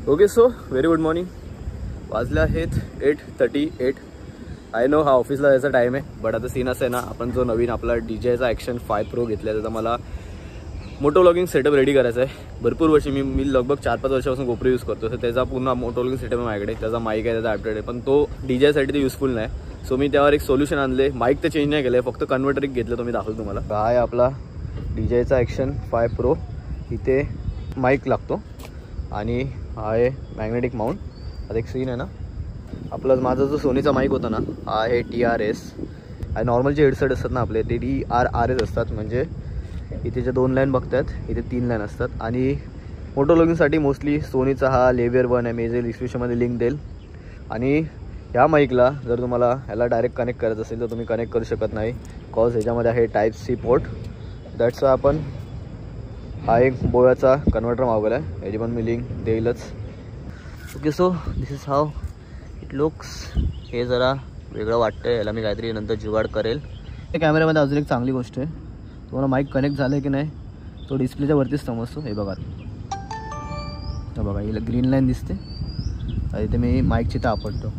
Okay so very good morning. वाजले आहेत 8:38. I know हा ऑफिसला जायचा टाईम आहे, बट आता सीन असं आहे ना, आपण जो नवीन आपला DJI ॲक्शन 5 Pro घेतला आहे, त्याचा मला मोटो व्लॉगिंग सेटअप रेडी करायचा आहे. भरपूर वर्षी मी लगभग 4-5 वर्षापासून गोप्रो यूज करतो, तर त्याचा पूर्ण मोटो व्लॉगिंग सेटअप आहे माझ्याकडे. त्याचा माईक आहे, त्याचा ॲपडेट आहे, पण तो DJIसाठी ते युजफुल नाही. सो मी त्यावर एक सोल्युशन आणले. माईक तर चेंज नाही केलं आहे, फक्त कन्व्हर्टर एक घेतलं, तो मी दाखवतो तुम्हाला. हा आहे आपला DJIचा ॲक्शन 5 Pro. इथे माईक लागतो आणि हा आहे मॅग्नेटिक माउंट. आता एक स्क्रीन आहे ना, आपला माझा जो सोनीचा माईक होता ना, हा आहे TRS. आणि नॉर्मलचे हेडसेट असतात ना आपले, ते DRRS असतात. म्हणजे इथे जे 2 लाईन बघतात, इथे 3 लाईन असतात. आणि मोटो व्लॉगिंगसाठी मोस्टली सोनीचा हा लेवियर 1 आहे. मी जे डिस्क्रिप्शनमध्ये लिंक देईल. आणि ह्या माईकला जर तुम्हाला ह्याला डायरेक्ट कनेक्ट करायचं असेल तर तुम्ही कनेक्ट करू शकत नाही, कॉज ह्याच्यामध्ये आहे Type-C पोर्ट. दॅट्स आपण हा एक बोयाचा कन्व्हर्टर मागवला आहे, याची पण मी लिंक देईलच. Okay so this is how it looks. हे जरा वेगळं वाटतं, याला मी काहीतरी नंतर जुगाड करेल. या कॅमेऱ्यामध्ये अजून एक चांगली गोष्ट आहे, तुम्हाला माईक कनेक्ट झालं आहे की नाही तो डिस्प्लेच्या वरतीच समजतो. हे बघा, तर बघा हिला ग्रीन लाईन दिसते, इथे मी माईकची तापडतो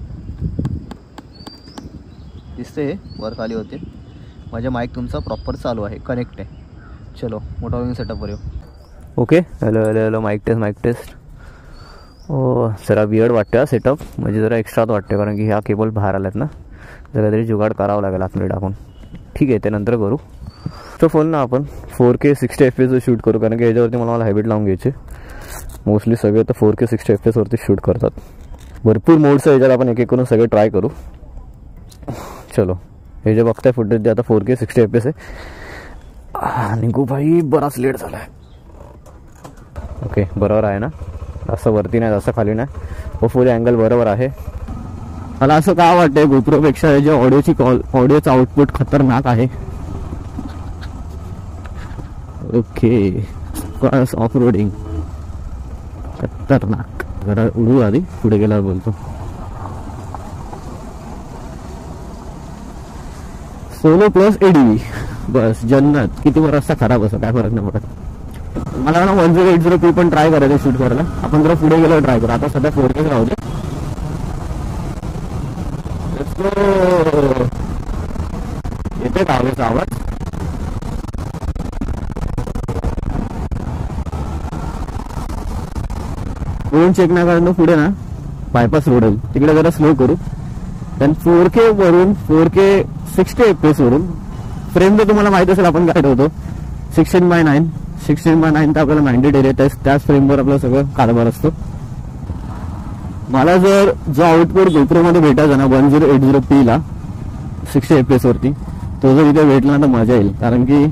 दिसते, हे वर खाली होते. माझे माईक तुमचा प्रॉपर चालू आहे, कनेक्ट आहे. चलो मोठा व्लॉगिंग सेटअपवर येऊ. Okay, hello hello hello, mike test. ओ जरा वियर्ड वाटतं हा सेटअप, म्हणजे जरा एक्स्ट्राच वाटते, कारण की ह्या केबल बाहेर आल्यात ना, जरा तरी जुगाड करावं लागेल आतमध्ये टाकून. ठीक आहे, ते नंतर करू. तो फोन ना आपण 4K 60 FPS शूट करू, कारण की याच्यावरती मला हॅबिट लावून घ्यायचे. मोस्टली सगळे तर 4K 60 FPS वरती शूट करतात. भरपूर मोड्स आहे याच्यात, आपण एक एक करून सगळे ट्राय करू. चलो, हे जे बघताय फुटेज ते आता 4K 60 FPS आहे. निघू भाई, बराच लेट झाला आहे. ओके, बरोबर आहे ना, असं वरती नाही, असं खाली नाही, हो फुल अँगल बरोबर आहे. मला असं का वाटतंय गोप्रोपेक्षा जे ऑडिओचं आउटपुट खतरनाक आहे. ओके, ऑफ रोडिंग खतरनाक. जरा उडू आधी, पुढे गेल्यावर बोलतो. सोलो प्लस ADV बस जन्नत. किती वर रस्ता खराब असं काय फरक नाही पडत. मला ना 1080p पण ट्राय करायचं शूट करायला. आपण जरा पुढे गेल्यावर ट्राय करू. आता सध्या 4K राहू दे. येते का आवाज? फोन चेक नाही करायला पुढे ना बायपास रोड आहे, तिकडे जरा स्लो करू. देन 4K वरून 4K 60 FPS वरून फ्रेम जर तुम्हाला माहित असेल आपण काय ठेवतो 16:9. 16:9 तर आपल्याला 90 डेट आहे, त्याच फ्रेमवर आपलं सगळं कारभार असतो. मला जर जो आउटपुट गोप्रोमध्ये भेटायचा ना 1080p ला 60 FPS वरती, तो जर इथे भेटला ना तर मजा येईल. कारण की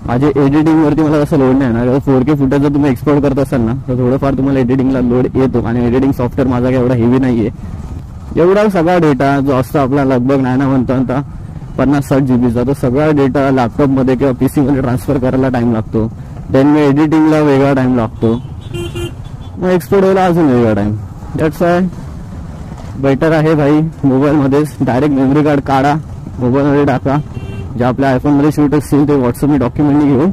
माझे एडिटिंगवरती मला असं लोड नाही ना. 4K फुटेज जर तुम्ही एक्सपोर्ट करत असाल ना तर थोडंफार तुम्हाला एडिटिंगला लोड येतो. आणि एडिटिंग सॉफ्टवेअर माझा काय एवढा हेवी नाही आहे. एवढा सगळा डेटा जो असतो आपला लगभग नाही ना म्हणता 50-60 GBचा, तो सगळा डेटा लॅपटॉपमध्ये किंवा PCमध्ये ट्रान्सफर करायला टाइम लागतो. देन मी एडिटिंगला वेगळा टाइम लागतो, मग एक्सपोर्ट व्हायला अजून वेगळा टाइम. दॅट्स वाय बेटर आहे भाई मोबाईलमध्येच डायरेक्ट मेमरी कार्ड काढा, मोबाईलमध्ये टाका. जे आपल्या आयफोनमध्ये शूट असतील ते व्हॉट्सअपनी डॉक्युमेंटनी घेऊन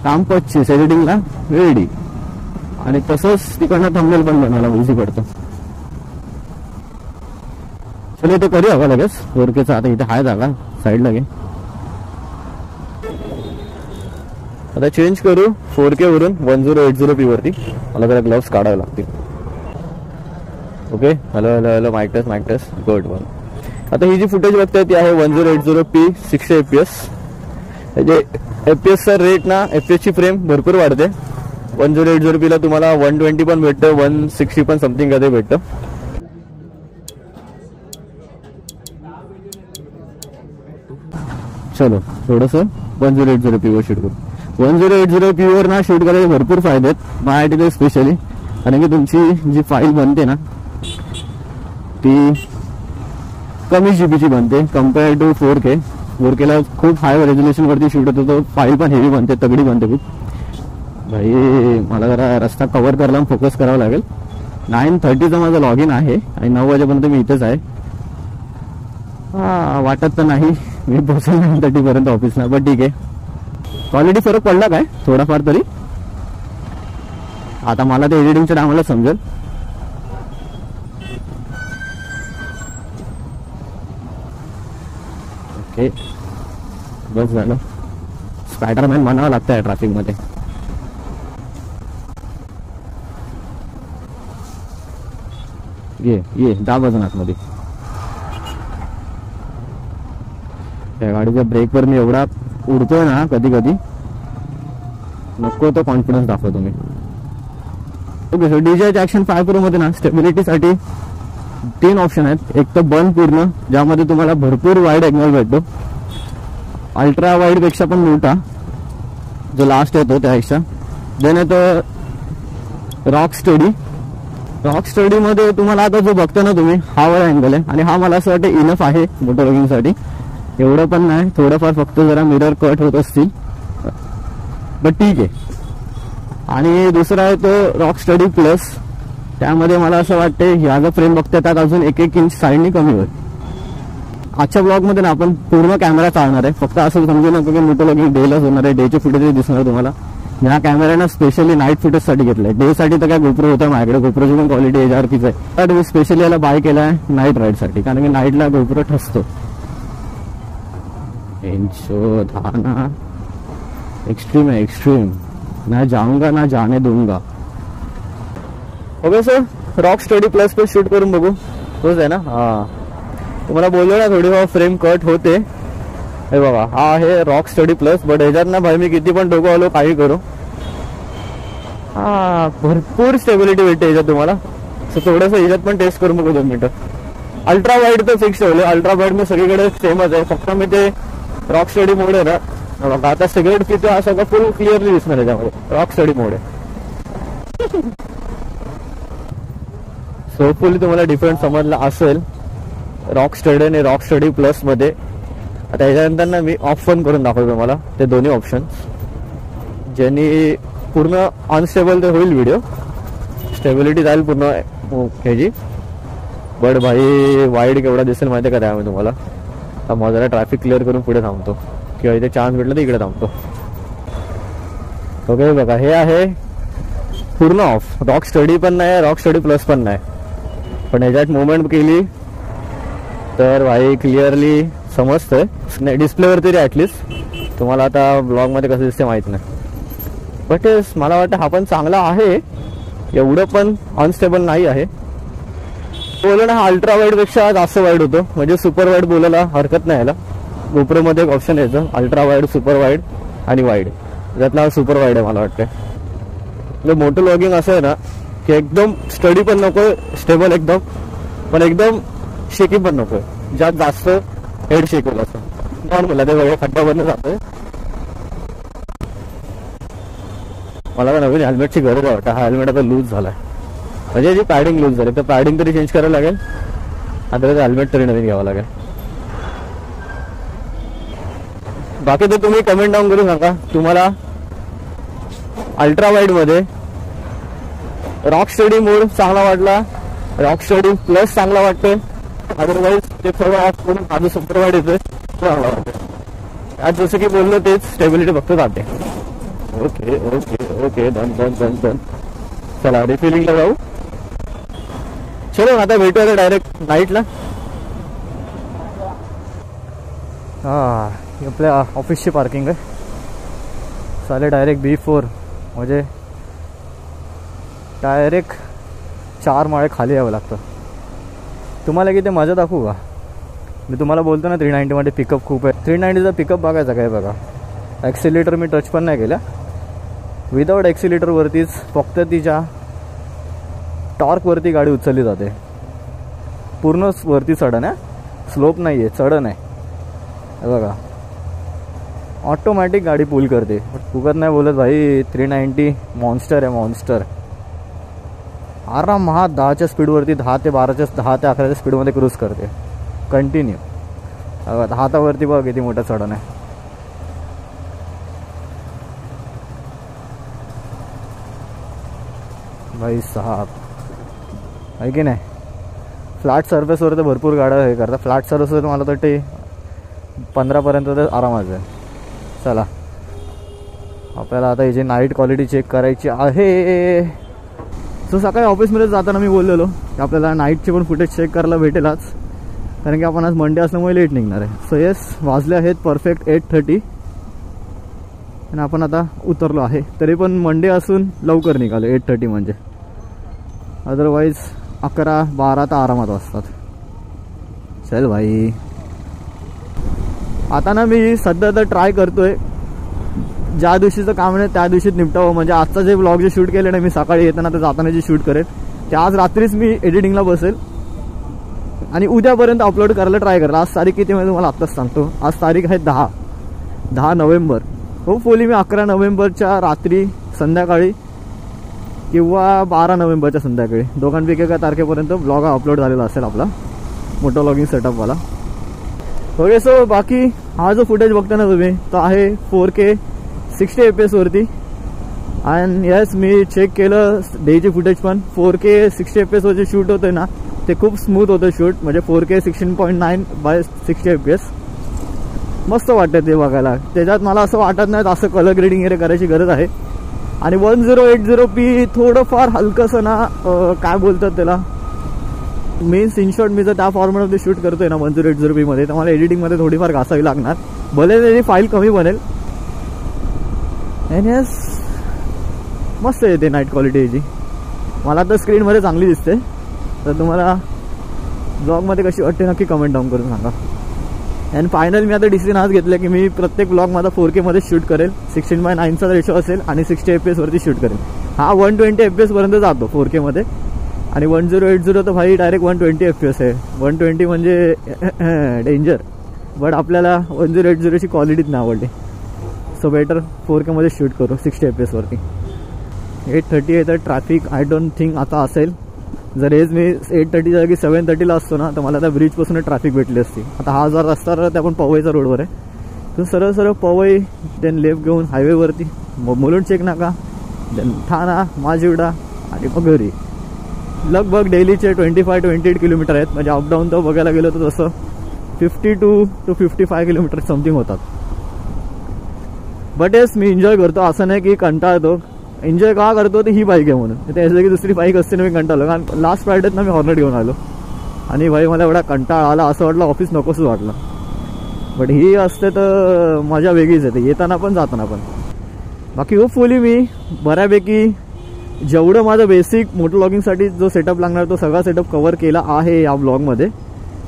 काम 25 एडिटिंगला रेडी. आणि तसंच तिकडनं थंबनेल पण बनवायला इझी पडतं. चलो ते करूया का लगेच 4Kचा. आता इथे आहे जागा, साईडला घे. आता चेंज करू 4K वरून 1080p वरती. मला जरा ग्लव्स काढावे लागतील. Okay, hello hello hello, mike test good one. आता ही जी फुटेज बघताय ती आहे 1080p 60 FPS. म्हणजे FPS रेट ना, FPS ची फ्रेम भरपूर वाढते. 1080p ला तुम्हाला 120 पण भेटतं, 160 पण समथिंग कधी भेटतं. चलो थोडंसं 1080p वर शूट करू. 1080p वर ना शूट करायचे भरपूर फायदे आहेत माझ्यासाठी स्पेशली. कारण की तुमची जी फाईल बनते ना ती कमी जीबीची बनते कम्पेअर टू 4K. 4K ला खूप हाय रेझोल्युशन वरती शूट होतो, तो फाईल पण हेवी बनते, तगडी बनते खूप. भाई मला जरा रस्ता कव्हर करायला फोकस करावा लागेल. 9:30चा माझा लॉग इन आहे आणि 9 वाजेपर्यंत मी इथेच आहे. वाटत तर नाही मी पोहोचेल 9:30 पर्यंत ऑफिसला, पण ठीक आहे. क्वालिटी फरक पडला काय थोडाफार तरी. आता मला ते एडिटिंगच्या टायमाला समजेल. ओके बस झालं. स्पायडरमॅन म्हणावं लागतं या ट्रॅफिकमध्ये. ये दाबच आतमध्ये. त्या गाडीच्या ब्रेकवर मी एवढा उडतोय ना कधी कधी, नको तो कॉन्फिडन्स दाखवतो मी. Okay so DJI action 5 Pro मध्ये ना स्टेबिलिटीसाठी 3 ऑप्शन आहेत. एक तर बन पूर्ण, ज्यामध्ये तुम्हाला भरपूर वाईड अँगल भेटतो, अल्ट्रा वाईड पेक्षा पण मोठा जो लास्ट येतो त्यापेक्षा. देन येतो रॉक स्टडी. रॉक स्टडी मध्ये तुम्हाला आता जो बघता ना तुम्ही, हा वाला अँगल आहे आणि हा मला असं वाटतं इनफ आहे मोटरव्लॉगिंगसाठी. एवढं पण नाही, थोडंफार फक्त जरा मिरर कट होत असतील, बट ठीक आहे. आणि दुसरा आहे तो रॉक स्टडी प्लस. त्यामध्ये मला असं वाटते ह्या जो फ्रेम बघते त्यात अजून 1-1 इंच साईडनी कमी होईल. आजच्या ब्लॉगमध्ये ना आपण पूर्ण कॅमेरा चालणार आहे. फक्त असं समजू नका की मोटरव्लॉगिंग डेलाच होणार आहे, डेचे फुटेज दिसणार तुम्हाला. ह्या कॅमेऱ्यानं स्पेशली नाईट फुटेजसाठी घेतलाय. डे साठी तर काय गोप्रो होता माझ्याकडे, गोप्रोची पण क्वालिटी HRPच आहे. तर मी स्पेशली याला बाय केला आहे नाईट राईडसाठी, कारण की नाईटला गोप्रो ठसतो. धाना एक्सट्रीम है, एक्सट्रीम. ना जाऊंगा ना जाने दूंगा. Okay sir, rock study plus पे शूट करून बघू. तोच आहे ना? हा, तुम्हाला बोललो ना थोडी फ्रेम कट होते. हे बघा, हा आहे रॉक स्टडी प्लस. बट ह्याच्यात ना भाई मी किती पण डोकं आलो काही करू, हा भरपूर स्टेबिलिटी भेटते ह्याच्यात तुम्हाला. सो थोडंसं ह्याच्यात पण टेस्ट करून बघू 2 मिनिटं. अल्ट्रा वाईड तर फिक्स ठेवले. अल्ट्रा वाईड मी सगळीकडे सेमच आहे, फक्त मी ते रॉक स्टडी मोड आहे ना, आता सिगरेट पितो हा सगळं फुल क्लिअरली दिसणार आहे त्यामध्ये. रॉक स्टडी मोड आहे. सो फुल तुम्हाला डिफरंट समजला असेल रॉक स्टडी आणि रॉक स्टडी प्लस मध्ये. आता ह्याच्यानंतर ना मी ऑफ पण करून दाखवतो तुम्हाला ते दोन्ही ऑप्शन, ज्यांनी पूर्ण अनस्टेबल तर होईल व्हिडिओ, स्टेबिलिटी जाईल पूर्ण ह्याची. बट भाई वाईड केवढा दिसेल माहिती आहे का त्यामुळे तुम्हाला. मग जरा ट्रॅफिक क्लिअर करून पुढे थांबतो, किंवा इथे चान्स भेटला तर इकडे थांबतो. ओके बघा, हे आहे पूर्ण ऑफ. रॉक स्टडी पण नाही, रॉक स्टडी प्लस पण नाही. पण ह्याच्यात मुवमेंट केली तर भाई क्लिअरली समजतंय डिस्प्लेवर तरी ॲटलिस्ट. तुम्हाला आता ब्लॉगमध्ये कसं दिसते माहीत नाही, बट मला वाटतं हा पण चांगला आहे, एवढं पण अनस्टेबल नाही आहे. बोललं ना हा अल्ट्रा वाईड पेक्षा जास्त वाईड होतो, म्हणजे सुपर वाईड बोलायला हरकत नाही याला. गोप्रोमध्ये एक ऑप्शन यायचं अल्ट्रा वाईड, सुपर वाईड आणि वाईड. त्यातला सुपर वाईड आहे मला वाटतं. म्हणजे मोटर व्लॉगिंग असं आहे ना की एकदम स्टडी पण नको, स्टेबल एकदम, पण एकदम शेकी पण नको, ज्यात जास्त हेड शेक होईल असं. नॉर्मल ते वेगळ्या खड्ड्यावरनं जातोय. मला तर नवीन हेल्मेटची गरज आहे वाटतं. हा हेल्मेट आता लूज झालाय, म्हणजे जी पॅडिंग लूज झाली, तर पॅडिंग तरी चेंज करायला लागेल. आता हेल्मेट तरी नवीन घ्यावं लागेल. बाकी तर तुम्ही कमेंट डाऊन करू नका तुम्हाला अल्ट्रा वाईड मध्ये रॉक स्टडी मोड चांगला वाटला, रॉक स्टडी प्लस चांगला वाटतोय, अदरवाईज ते थोडं ऑफ करून माझं सुपर वाईड येतोय चांगला वाटतोय. आज जसं की बोललो तेच स्टेबिलिटी फक्त जाते. Okay okay okay, done done done done. चला रिफिलिंगला जाऊ. चलो आता भेटूया डायरेक्ट नाईटला. हा, आपल्या ऑफिसची पार्किंग आहे. चालेल डायरेक्ट B4, म्हणजे डायरेक्ट 4 माळे खाली यावं लागतं. तुम्हाला किती मजा दाखवू का? मी तुम्हाला बोलतो ना 390 मध्ये पिकअप खूप आहे. 390चा पिकअप बघायचा काय बघा. ॲक्सिलेटर मी टच पण नाही केला. विदाऊट ॲक्सिलेटरवरतीच फक्त तिच्या टॉर्कवरती गाडी उचलली जाते. पूर्ण वरती चढण आहे, स्लोप नाही आहे, चढण आहे. बघा ऑटोमॅटिक गाडी पुल करते. फुकत नाही बोलत भाई. 390 मॉन्स्टर आहे, मॉन्स्टर. आराम हा 10च्या स्पीडवरती 10 ते 11च्या स्पीडमध्ये क्रूज करते कंटिन्यू. हातावरती बघा किती मोठा चढण आहे. भाई साहब आहे की नाही. फ्लॅट सर्फेसवर तर भरपूर गाड्या हे करतात. फ्लॅट सर्फेसवर मला वाटते 15पर्यंत तर आरामाच आहे. चला आपल्याला आता याची नाईट क्वालिटी चेक करायची आहे. सो सकाळी ऑफिसमध्ये जाताना मी बोललेलो की आपल्याला नाईटचे पण फुटेज चेक करायला भेटेलच, कारण की आपण आज मंडे असल्यामुळे लेट निघणार आहे. सो येस, वाजले आहेत परफेक्ट 8:30 आणि आपण आता उतरलो आहे. तरी पण मंडे असून लवकर निघालो 8:30 म्हणजे, अदरवाईज 11-12 तर आरामात वाजतात. चल भाई, आता ना मी सध्या तर ट्राय करतोय ज्या दिवशीचं काम नाही त्या दिवशीच निपटावं. म्हणजे आजचा जे ब्लॉग जे शूट केले ना मी सकाळी येताना तर जाताना जे शूट करेल ते आज रात्रीच मी एडिटिंगला बसेल आणि उद्यापर्यंत अपलोड करायला ट्राय करेल. आज तारीख किती म्हणजे तुम्हाला आत्ताच सांगतो. आज तारीख आहे 10 नोव्हेंबर. होपफुली मी 11 नोव्हेंबरच्या रात्री संध्याकाळी किंवा 12 नोव्हेंबरच्या संध्याकाळी दोघांपैकी एका तारखेपर्यंत ब्लॉग अपलोड झालेला असेल आपला मोटो व्लॉगिंग सेटअपवाला. ओके, सो बाकी हा जो फुटेज बघता ना तुम्ही तो आहे 4K 60 FPS वरती. अँड यस, मी चेक केलं डेची फुटेज पण 4K 60 FPS वरचे शूट होते ना ते खूप स्मूथ होतं शूट. म्हणजे 4K 16.9/60 FPS मस्त वाटतं ते बघायला. त्याच्यात मला असं वाटत नाही असं कलर ग्रेडिंग वगैरे करायची गरज आहे. आणि 1080p थोडंफार हलकंसं ना काय बोलतात त्याला, मीन्स इन शॉर्ट मी जर त्या फॉर्मॅटमध्ये शूट करतोय ना 1080p मध्ये तर मला एडिटिंगमध्ये थोडीफार घासावी लागणार. भले त्याची फाईल कमी बनेल. एन एस मस्त येते नाईट क्वालिटी याची. मला तर स्क्रीनमध्ये चांगली दिसते. तर तुम्हाला ब्लॉगमध्ये कशी वाटते नक्की कमेंट डाऊन करून सांगा. अँड फायनल मी आता डिसिजन आज घेतलं की मी प्रत्येक ब्लॉग माझा 4K मध्ये शूट करेल. 16:9चा रेशो असेल आणि 60 FPS वरती शूट करेल. हा 120 FPS पर्यंत जातो 4K मध्ये आणि 1080 तर भाई डायरेक्ट 120 FPS आहे. 120 म्हणजे डेंजर. बट आपल्याला 1080ची क्वालिटीच नाही आवडली. सो बेटर 4K मध्ये शूट करू 60 FPS वरती. 8:30 आहे तर ट्रॅफिक आय डोंट थिंक आता असेल. जर हेच मी 8:30च्या जागी 7:30ला असतो ना तर मला त्या ब्रिजपासून ट्रॅफिक भेटली असती. आता हा जर रस्ता ते आपण पवईचा रोडवर आहे. तर सरळ सरळ पवई देन लेफ्ट घेऊन हायवेवरती मुलुंड चेक नाका देन ठाणा माजिवडा आणि मग घरी. लगभग डेलीचे 25-28 किलोमीटर आहेत. म्हणजे अपडाऊन तर बघायला गेलो तर तसं 52 to 55 किलोमीटर समथिंग होतात. बट येस, मी एन्जॉय करतो. असं नाही की कंटाळतो. एन्जॉय का करतो ते ही बाईक आहे म्हणून. त्याच्या की दुसरी बाईक असते ना मी कंटाळलो. कारण लास्ट फ्रायडेत ना मी हॉर्नेट घेऊन आलो आणि भाई मला एवढा कंटाळा आला असं वाटलं ऑफिस नकोच वाटलं. बट ही असते तर मजा वेगळीच येते येताना पण जाताना पण. बाकी होपफुली मी बऱ्यापैकी जेवढं माझं बेसिक मोटो व्लॉगिंगसाठी जो सेटअप लागणार तो सगळा सेटअप कव्हर केला आहे या ब्लॉगमध्ये.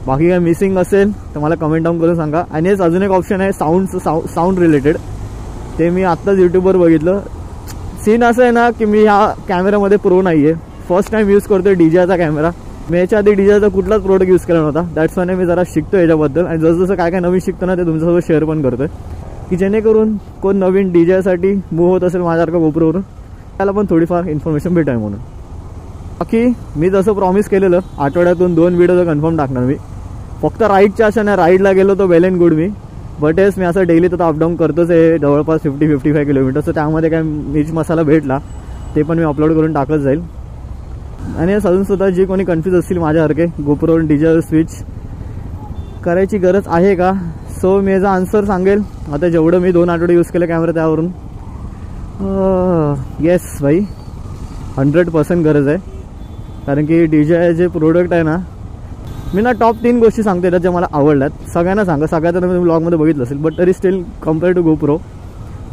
बाकी काय मिसिंग असेल तर मला कमेंट डाऊन करून सांगा. आणि हेच अजून एक ऑप्शन आहे साऊंड रिलेटेड. ते मी आत्ताच यूट्यूबवर बघितलं. सीन असं आहे ना की मी ह्या कॅमेरामध्ये प्रो नाही आहे. फर्स्ट टाइम यूज करतोय DJIचा कॅमेरा. मी याच्या आधी DJIचा कुठलाच प्रोडक्ट यूज केला नव्हता. दॅट्स वाय मी जरा शिकतो याच्याबद्दल. आणि जसं काय काय नवीन शिकतो ना ते तुमच्यासोबत शेअर पण करतोय की जेणेकरून कोण नवीन DJIसाठी मूव्ह होत असेल माझ्यासारखं गोप्रोवरून त्याला पण थोडीफार इन्फॉर्मेशन भेटाय म्हणून. बाकी मी जसं प्रॉमिस केलेलं आठवड्यातून 2 व्हिडिओ कन्फर्म टाकणार मी. फक्त राईडच्या अशा नाही, राईडला गेलो तो वेल अँड गुड मी. बट येस, मी असं डेली तर अपडाऊन करतोच आहे जवळपास 50-55 किलोमीटर. तर त्यामध्ये काय मिर्च मसाला भेटला ते पण मी अपलोड करून टाकत जाईल. आणि अजून सुद्धा जे कोणी कन्फ्यूज असतील माझ्यासारखे गोप्रोवरून DJI स्विच करायची गरज आहे का, सो मी याचा आन्सर सांगेल. आता जेवढं मी 2 आठवडे यूज केलं कॅमेरा त्यावरून येस भाई 100% गरज आहे. कारण की DJI जे प्रोडक्ट आहे ना, मी ना टॉप 3 गोष्टी सांगते ज्या मला आवडल्यात. सगळ्यांना सांगा, सगळ्यात तुम्ही ब्लॉगमध्ये बघितलं असेल बट तरी still compare to GoPro.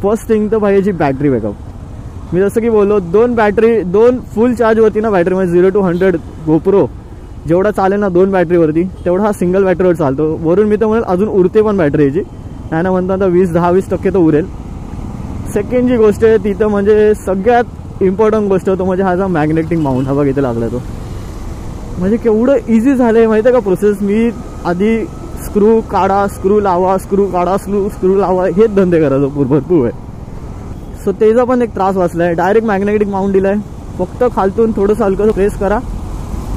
First thing तर भाई याची बॅटरी बॅकअप. मी जसं की बोललो 2 फुल चार्जवरती ना बॅटरी म्हणजे 0 to 100 गोप्रो जेवढा चालेल ना 2 बॅटरीवरती तेवढा हा सिंगल बॅटरीवर चालतो. वरून मी तर म्हणेल अजून उरते पण बॅटरी याची. नाही ना म्हणता तर 10-20% तर उरेल. सेकंड जी गोष्ट आहे तिथं म्हणजे सगळ्यात इम्पॉर्टंट गोष्ट होतो म्हणजे हा जो मॅग्नेटिक माउंट हवा इथे लागला तो. म्हणजे केवढं इझी झालं आहे माहिती आहे का प्रोसेस. मी आधी स्क्रू काढा स्क्रू लावा स्क्रू काढा स्क्रू लावा हेच धंदे करायचो भरपूर आहे. सो त्याचा पण एक त्रास वाचला आहे. डायरेक्ट मॅग्नेटिक माउंट दिला आहे. फक्त खालतून थोडंसं हलकं प्रेस करा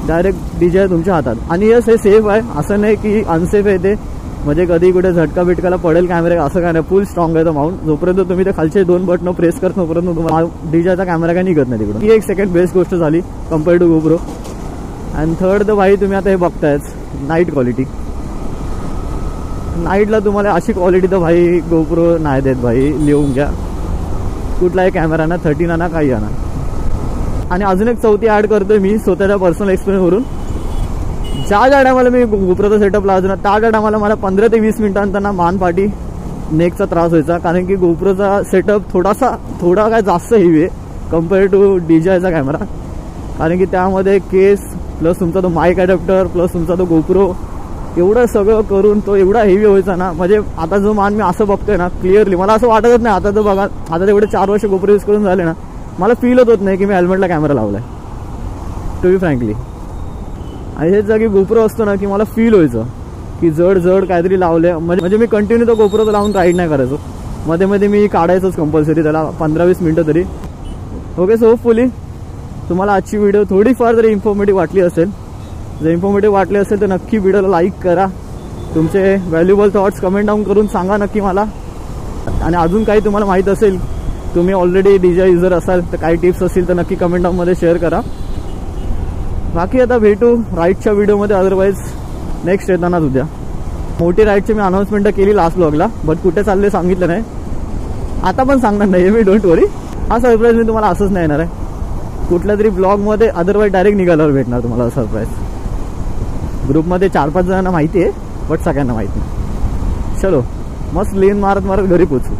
डायरेक्ट DJI तुमच्या हातात. आणि यस हे सेफ आहे, असं नाही की अनसेफ आहे ते. म्हणजे कधी कुठे झटका बिटकाला पडेल कॅमेरा असं काय नाही. फुल स्ट्रॉंग आहे तो माउंट. जोपर्यंत तुम्ही ते खालचे 2 बटन प्रेस करत तोपर्यंत तुम्हाला DJIचा कॅमेरा काय निघत नाही तिकडून. ही एक सेकंड बेस्ट गोष्ट झाली compare to GoPro. And third तर भाई तुम्ही आता हे बघतायच नाईट क्वालिटी. नाईटला तुम्हाला अशी क्वालिटी तर भाई गोप्रो नाही देत भाई. लिहून घ्या कुठलाही कॅमेरा ना 13 आणा काही आणा. आणि अजून एक चौथी ॲड करतोय मी स्वतःच्या पर्सनल एक्सपिरियन्सवरून. ज्या टायमाला मी गोप्रोचा सेटअप लावायचो ना त्या टायमाला मला 15 ते 20 मिनिटांना मान पाठी नेकचा त्रास व्हायचा, कारण की गोप्रोचा सेटअप थोडा काय जास्त हेवी आहे कम्पेअर टू DJIचा कॅमेरा. कारण की त्यामध्ये केस प्लस तुमचा तो माईक अडॅप्टर प्लस तुमचा तो गोप्रो एवढं सगळं करून तो एवढा हेवी व्हायचा ना. म्हणजे आता जो मान मी असं बघतोय ना क्लिअरली मला असं वाटतच नाही. आता तर बघा, आता तेवढे 4 वर्ष गोप्रो यूज करून झाले ना, मला फीलच होत नाही की मी हेल्मेटला कॅमेरा लावलाय टू बी फ्रँकली. आणि हेच जागी गोप्रो असतो ना की मला फील व्हायचं की जड काहीतरी लावले. म्हणजे मी कंटिन्यू तो गोप्रो लावून राईड नाही करायचो, मध्ये मध्ये मी काढायचंच कंपल्सरी त्याला 15-20 मिनटं तरी. ओके, सो होपफुली तुम्हाला आजची व्हिडिओ थोडीफार जरी इन्फॉर्मेटिव्ह वाटली असेल. जर इन्फॉर्मेटिव्ह वाटली असेल तर नक्की व्हिडिओला लाईक करा. तुमचे व्हॅल्युएबल थॉट्स कमेंट डाऊन करून सांगा नक्की मला. आणि अजून काही तुम्हाला माहीत असेल, तुम्ही ऑलरेडी DJI युजर असाल तर काही टिप्स असतील तर नक्की कमेंट डाऊनमध्ये शेअर करा. बाकी आता भेटू राईडच्या व्हिडिओमध्ये, अदरवाईज नेक्स्ट येतानाच उद्या. मोठी राईडची मी अनाऊन्समेंट केली लास्ट ब्लॉगला, बट कुठे चालले सांगितलं नाही. आता पण सांगणार नाही मी, डोंट वरी. हा सरप्राईज मी तुम्हाला असंच नाही येणार आहे, कुठल्या तरी ब्लॉगमध्ये, अदरवाईज डायरेक्ट निघाल्यावर भेटणार तुम्हाला सरप्राईज. ग्रुपमध्ये 4-5 जणांना माहिती आहे, बट सगळ्यांना माहिती नाही. चलो, मस्त लेन मारत घरी पोचू.